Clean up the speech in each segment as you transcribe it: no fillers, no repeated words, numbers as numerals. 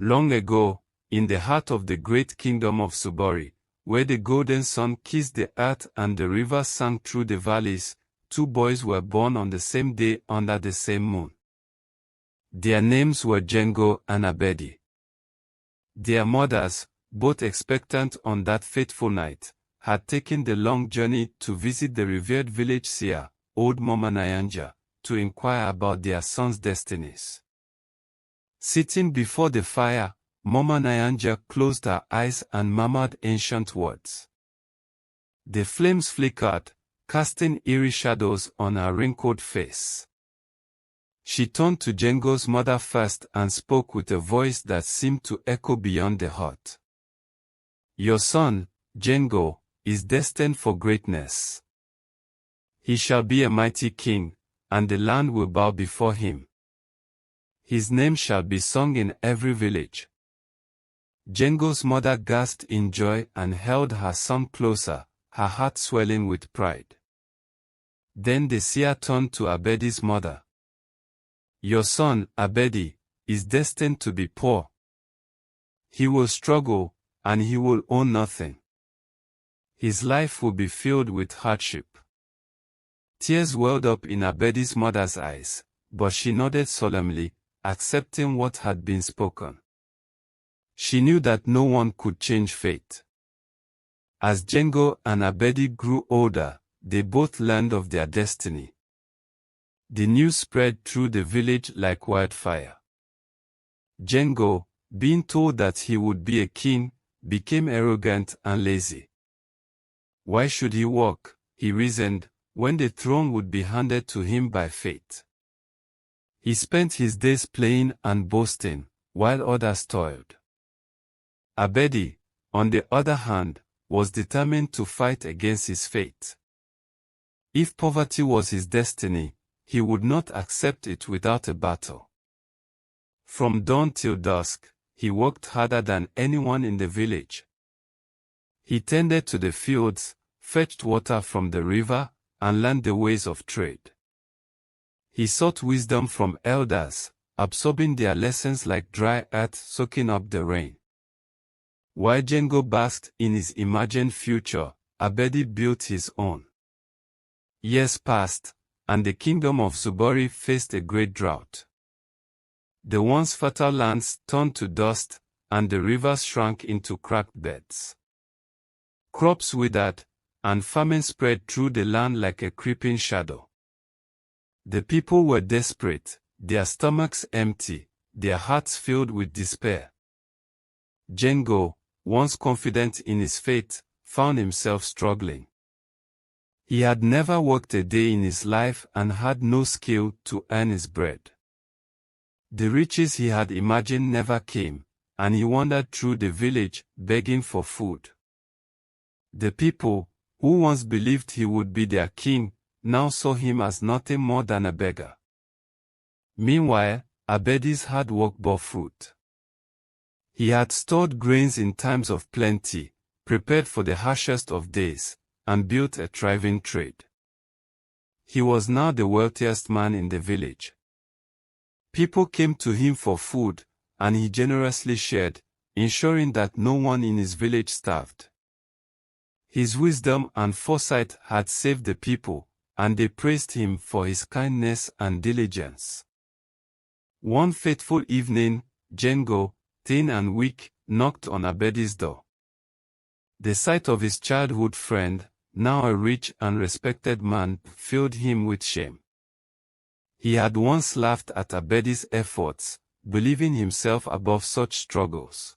Long ago, in the heart of the great kingdom of Zubari, where the golden sun kissed the earth and the river sang through the valleys, two boys were born on the same day under the same moon. Their names were Jengo and Abedi. Their mothers, both expectant on that fateful night, had taken the long journey to visit the revered village seer, old Mama Nyanja, to inquire about their sons' destinies. Sitting before the fire, Mama Nyanja closed her eyes and murmured ancient words. The flames flickered, casting eerie shadows on her wrinkled face. She turned to Jengo's mother first and spoke with a voice that seemed to echo beyond the hut. Your son, Jengo, is destined for greatness. He shall be a mighty king, and the land will bow before him. His name shall be sung in every village. Jengo's mother gasped in joy and held her son closer, her heart swelling with pride. Then the seer turned to Abedi's mother. Your son, Abedi, is destined to be poor. He will struggle, and he will own nothing. His life will be filled with hardship. Tears welled up in Abedi's mother's eyes, but she nodded solemnly, accepting what had been spoken. She knew that no one could change fate. As Jengo and Abedi grew older, they both learned of their destiny. The news spread through the village like wildfire. Jengo, being told that he would be a king, became arrogant and lazy. Why should he work, he reasoned, when the throne would be handed to him by fate? He spent his days playing and boasting, while others toiled. Abedi, on the other hand, was determined to fight against his fate. If poverty was his destiny, he would not accept it without a battle. From dawn till dusk, he worked harder than anyone in the village. He tended to the fields, fetched water from the river, and learned the ways of trade. He sought wisdom from elders, absorbing their lessons like dry earth soaking up the rain. While Jengo basked in his imagined future, Abedi built his own. Years passed, and the kingdom of Zubari faced a great drought. The once fertile lands turned to dust, and the rivers shrank into cracked beds. Crops withered, and famine spread through the land like a creeping shadow. The people were desperate, their stomachs empty, their hearts filled with despair. Jengo, once confident in his fate, found himself struggling. He had never worked a day in his life and had no skill to earn his bread. The riches he had imagined never came, and he wandered through the village, begging for food. The people, who once believed he would be their king, now saw him as nothing more than a beggar. Meanwhile, Abedi's hard work bore fruit. He had stored grains in times of plenty, prepared for the harshest of days, and built a thriving trade. He was now the wealthiest man in the village. People came to him for food, and he generously shared, ensuring that no one in his village starved. His wisdom and foresight had saved the people, and they praised him for his kindness and diligence. One fateful evening, Jengo, thin and weak, knocked on Abedi's door. The sight of his childhood friend, now a rich and respected man, filled him with shame. He had once laughed at Abedi's efforts, believing himself above such struggles.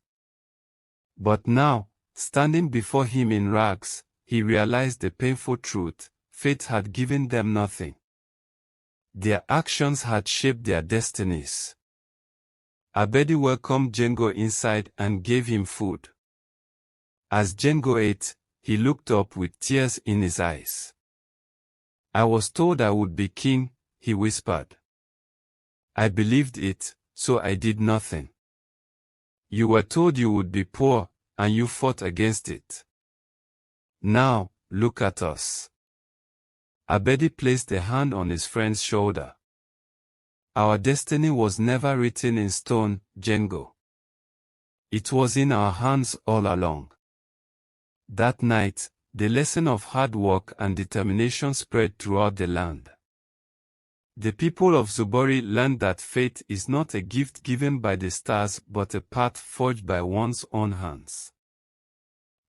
But now, standing before him in rags, he realized the painful truth: fate had given them nothing. Their actions had shaped their destinies. Abedi welcomed Jengo inside and gave him food. As Jengo ate, he looked up with tears in his eyes. I was told I would be king, he whispered. I believed it, so I did nothing. You were told you would be poor, and you fought against it. Now, look at us. Abedi placed a hand on his friend's shoulder. Our destiny was never written in stone, Jengo. It was in our hands all along. That night, the lesson of hard work and determination spread throughout the land. The people of Zubari learned that faith is not a gift given by the stars but a path forged by one's own hands.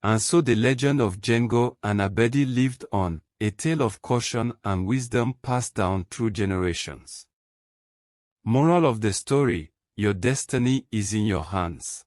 And so the legend of Jengo and Abedi lived on, a tale of caution and wisdom passed down through generations. Moral of the story: your destiny is in your hands.